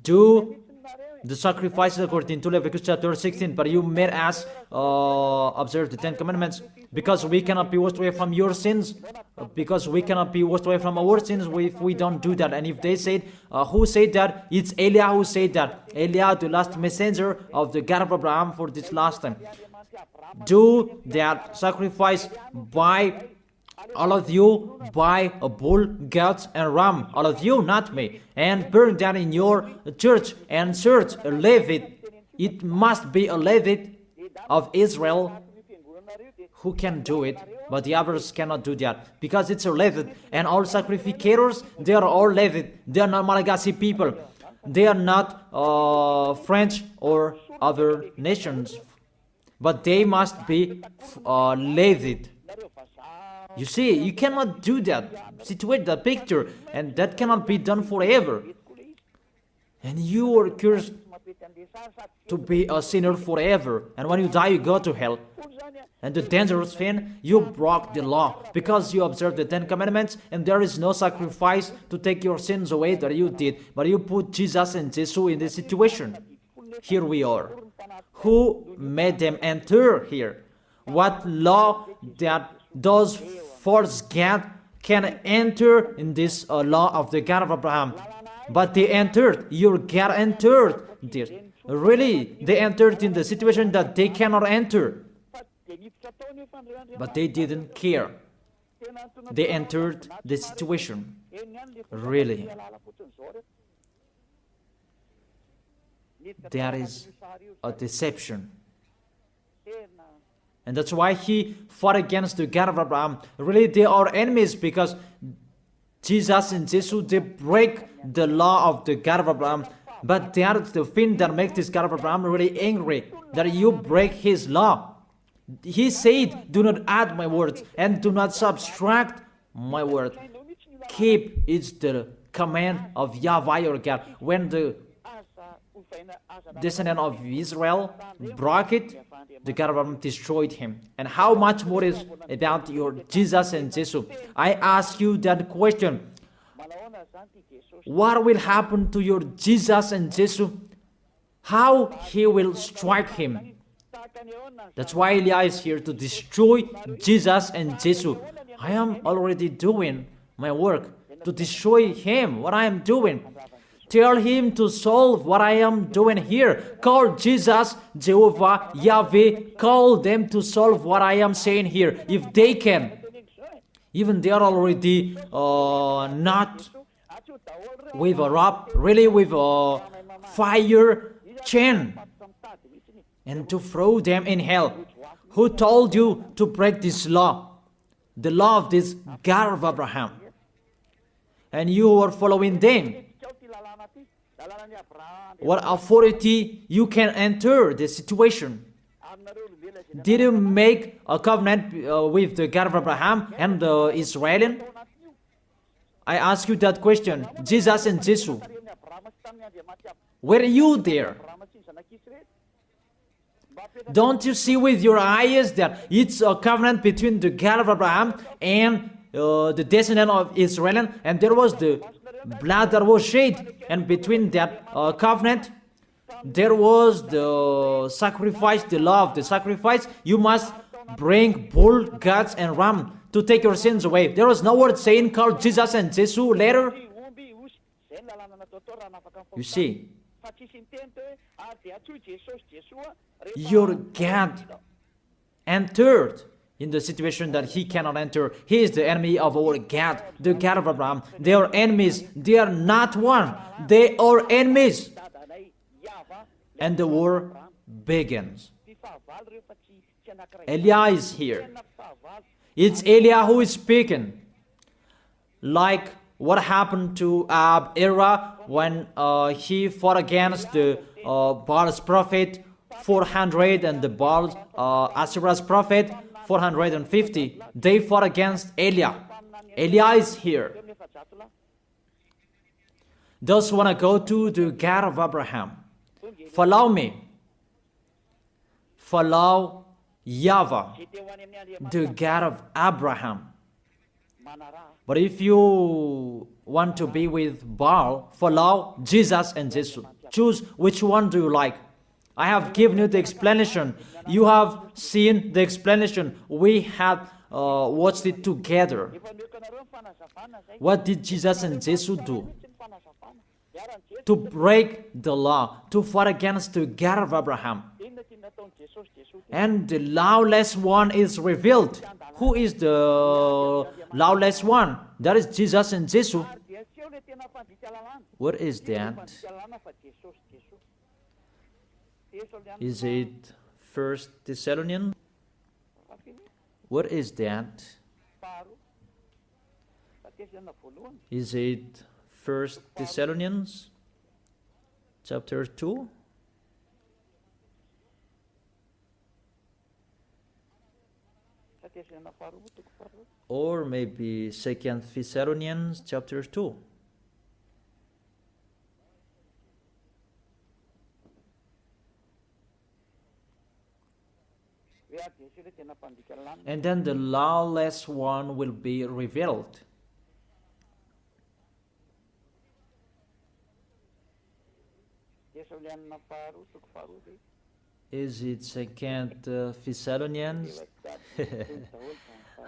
do the sacrifices according to Leviticus chapter 16. But you made us observe the 10 commandments, because we cannot be washed away from your sins, because we cannot be washed away from our sins if we don't do that. And if they said, who said that? It's Eliah who said that. Eliah, the last messenger of the God of Abraham for this last time. Do that sacrifice by all of you, by a bull, goat, and ram, all of you, not me, and burn that in your church and search a Levite. It must be a Levite of Israel who can do it, but the others cannot do that, because it's a Levite. And all sacrificators, they are all Levite. They are not Malagasy people. They are not French or other nations, but they must be Levite. You see, you cannot do that, situate that picture, and that cannot be done forever. And you are cursed to be a sinner forever, and when you die, you go to hell. And the dangerous thing, you broke the law, because you observed the 10 commandments, and there is no sacrifice to take your sins away that you did, but you put Jesus and Jesus in this situation. Here we are. Who made them enter here? What law that those false God can enter in this law of the God of Abraham? But they entered. Your God entered this. Really, they entered in the situation that they cannot enter. But they didn't care. They entered the situation. Really. That is a deception. And that's why he fought against the God of Abraham. Really, they are enemies, because Jesus and Jesus, they break the law of the God of Abraham. But that is the thing that makes this God of Abraham really angry, that you break his law. He said, do not add my words, and do not subtract my word. Keep, it's the command of YAHVAH your God. When the descendant of Israel broke it, the God of Abraham destroyed him. And how much more is about your Jesus and Jesus? I ask you that question. What will happen to your Jesus and Jesus? How he will strike him? That's why Eliah is here, to destroy Jesus and Jesus. I am already doing my work to destroy him, what I am doing. Tell him to solve what I am doing here. Call Jesus, Jehovah, Yahweh. Call them to solve what I am saying here, if they can. Even they are already not with a rope, really with a fire chain, and to throw them in hell. Who told you to break this law? The law of this God of Abraham. And you are following them. What authority you can enter the situation? Did you make a covenant with the God of Abraham and the Israelian? I ask you that question. Jesus and Jesus, were you there? Don't you see with your eyes that it's a covenant between the God of Abraham and the descendant of Israel, and there was the blood that was shed, and between that covenant there was the sacrifice, the law of the sacrifice. You must bring bull, goats, and ram to take your sins away. There was no word saying call Jesus and Jesus later. You see, your God entered in the situation that he cannot enter. He is the enemy of our God, the God of Abraham. They are enemies. They are not one. They are enemies. And the war begins. Eliah is here. It's Eliah who is speaking. Like what happened to Era when he fought against the Baal's prophet 400, and the Baal, Asherah's prophet, 450. They fought against Eliah. Eliah is here. Those who want to go to the God of Abraham, follow me. Follow YAHVAH, the God of Abraham. But if you want to be with Baal, follow Jesus and Jesus. Choose which one do you like. I have given you the explanation. You have seen the explanation. We have watched it together. What did Jesus and Jesus do? To break the law, to fight against the God of Abraham. And the lawless one is revealed. Who is the lawless one? That is Jesus and Jesus. What is that? Is it 1 Thessalonians? What is that? Is it 1 Thessalonians chapter 2? Or maybe 2 Thessalonians chapter 2. And then the lawless one will be revealed. Is it 2 Thessalonians?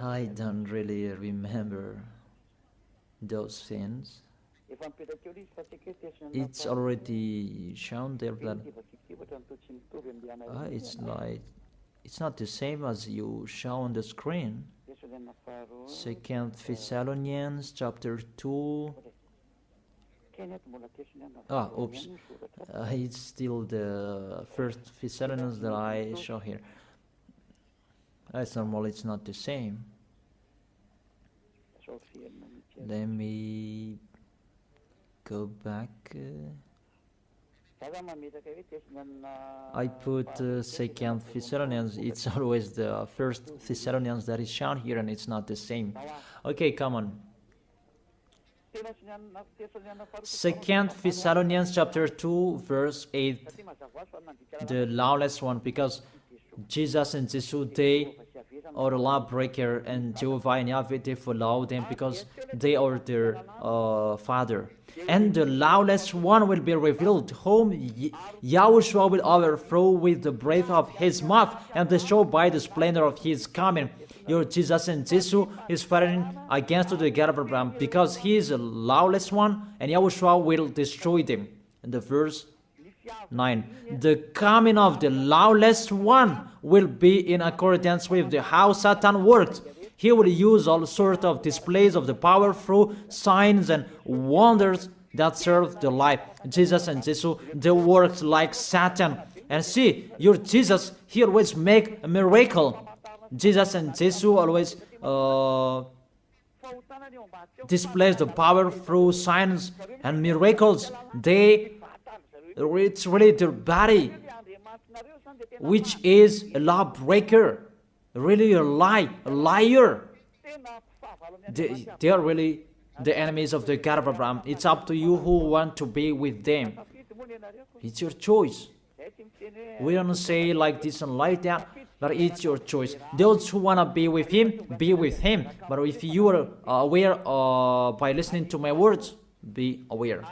I don't really remember those things. It's already shown there that it's not the same as you show on the screen. 2 Thessalonians chapter 2. Oops. It's still the 1 Thessalonians that I show here. It's normal, it's not the same. Let me go back. I put 2 Thessalonians. It's always the 1 Thessalonians that is shown here, and it's not the same. Okay, come on. 2 Thessalonians chapter 2 verse 8, the lawless one, because Jesus and Jesus, they are the lawbreaker, and Jehovah and Yahweh, they follow them because they are their father. And the lawless one will be revealed, whom Yahushua will overthrow with the breath of his mouth, and to show by the splendor of his coming. Your Jesus and Jesus is fighting against the God of Abraham, because he is a lawless one, and Yahushua will destroy them. And the verse 9, the coming of the lawless one will be in accordance with how Satan works. He will use all sorts of displays of the power through signs and wonders that serve the lie. Jesus and Jesus, they work like Satan. And see, your Jesus, he always make a miracle. Jesus and Jesus always displays the power through signs and miracles. It's really their body, which is a lawbreaker, really a liar. They are really the enemies of the God of Abraham. It's up to you who want to be with them. It's your choice. We don't say like this and like that, but it's your choice. Those who want to be with him, be with him. But if you are aware by listening to my words, be aware.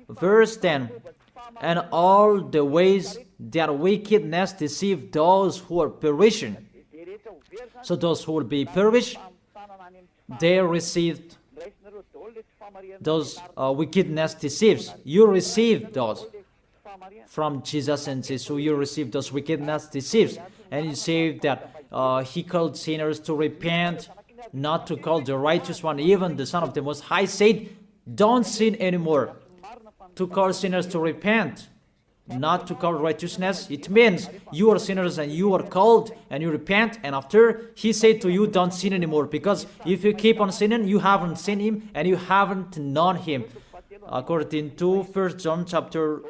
Verse 10, and all the ways that wickedness deceive those who are perishing. So those who will be perished, they received those wickedness deceives. You receive those from Jesus and Jesus. You receive those wickedness deceives. And you say that he called sinners to repent, not to call the righteous one. Even the Son of the Most High said, don't sin anymore. To call sinners to repent, not to call righteousness. It means you are sinners and you are called and you repent, and after he said to you, don't sin anymore, because if you keep on sinning, you haven't seen him and you haven't known him. According to 1 John chapter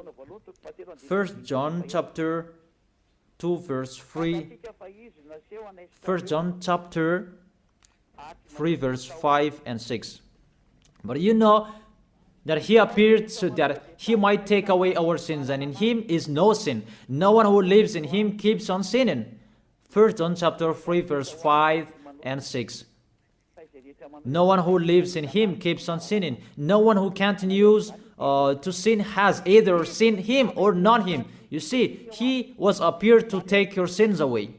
2 verse 3, 1 John chapter 3 verse 5 and 6. But you know that he appeared so that he might take away our sins, and in him is no sin. No one who lives in him keeps on sinning. 1 John chapter 3 verse 5 and 6. No one who lives in him keeps on sinning. No one who continues to sin has either seen him or not him. You see, he was appeared to take your sins away.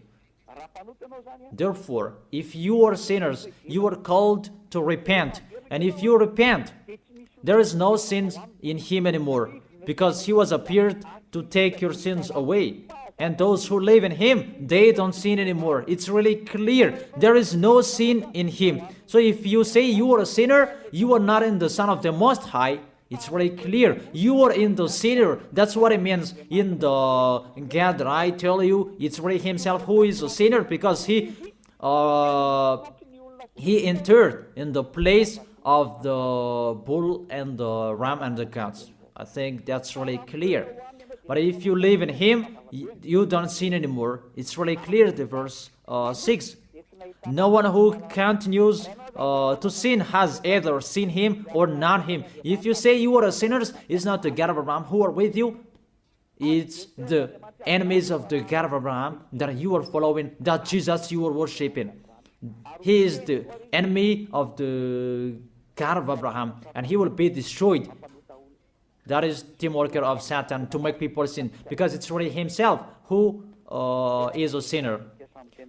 Therefore, if you are sinners, you are called to repent. And if you repent, there is no sins in him anymore, because he was appeared to take your sins away. And those who live in him, they don't sin anymore. It's really clear. There is no sin in him. So if you say you are a sinner, you are not in the Son of the Most High. It's very clear. You are in the sinner. That's what it means in the God that I tell you. It's really himself who is a sinner, because he entered in the place of the bull and the ram and the goats. I think that's really clear. But if you live in him, you don't sin anymore. It's really clear, the verse 6. No one who continues to sin has either seen him or not him. If you say you are a sinner, it's not the God of Abraham who are with you. It's the enemies of the God of Abraham that you are following, that Jesus you are worshiping. He is the enemy of the God of Abraham, and he will be destroyed. That is team worker of Satan, to make people sin, because it's really himself who is a sinner.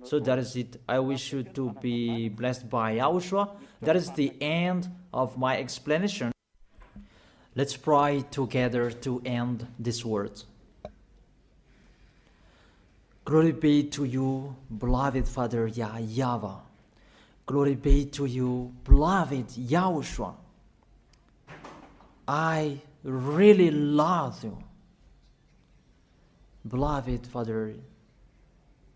So that is it. I wish you to be blessed by Yahushua. That is the end of my explanation. Let's pray together to end this word. Glory be to you, beloved Father YAHVAH. Glory be to you, beloved Yahushua. I really love you, beloved Father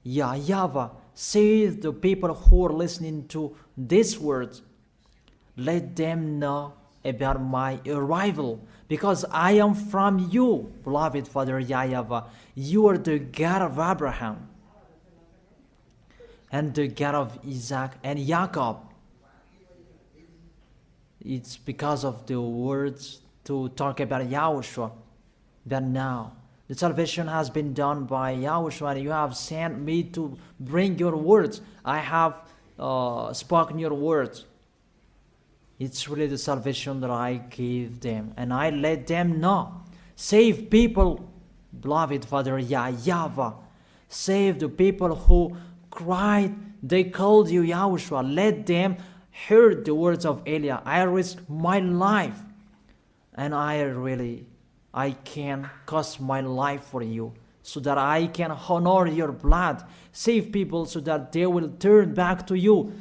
YAHVAH. Save the people who are listening to these words. Let them know about my arrival, because I am from you, beloved Father YAHVAH. You are the God of Abraham and the God of Isaac and Jacob. It's because of the words to talk about Yahushua that now the salvation has been done by Yahushua, and you have sent me to bring your words. I have spoken your words. It's really the salvation that I give them, and I let them know. Save people, beloved Father YAHVAH. Save the people who cried, they called you Yahushua. Let them hear the words of Eliah. I risk my life, and I can cost my life for you, so that I can honor your blood. Save people so that they will turn back to you.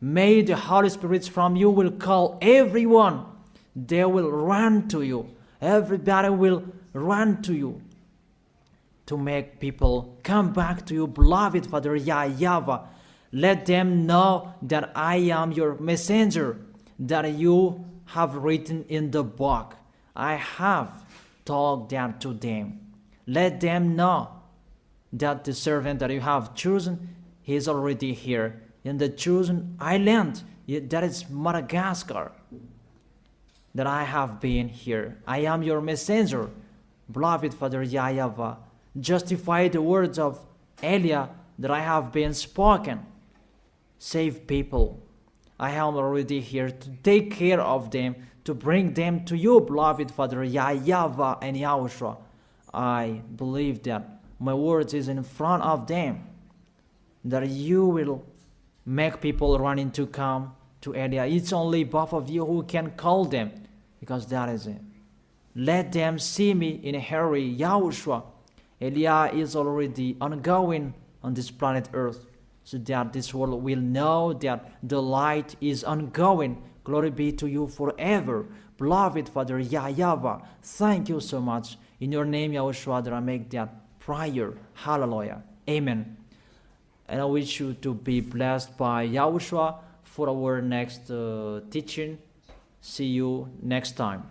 May the Holy Spirit from you will call everyone. They will run to you. Everybody will run to you to make people come back to you, beloved Father YAHVAH. Let them know that I am your messenger, that you have written in the book. I have told that to them. Let them know that the servant that you have chosen, he is already here in the chosen island, that is Madagascar, that I have been here. I am your messenger, beloved Father YAHVAH. Justify the words of Eliah that I have been spoken. Save people. I am already here to take care of them, to bring them to you, beloved Father YAHVAH and Yahushua. I believe that my words is in front of them, that you will make people running to come to Eliah. It's only both of you who can call them, because that is it. Let them see me in a hurry, Yahushua. Eliah is already ongoing on this planet Earth, so that this world will know that the light is ongoing. Glory be to you forever, beloved Father YAHVAH. Thank you so much. In your name, Yahushua, that I make that prayer. Hallelujah. Amen. And I wish you to be blessed by Yahushua for our next teaching. See you next time.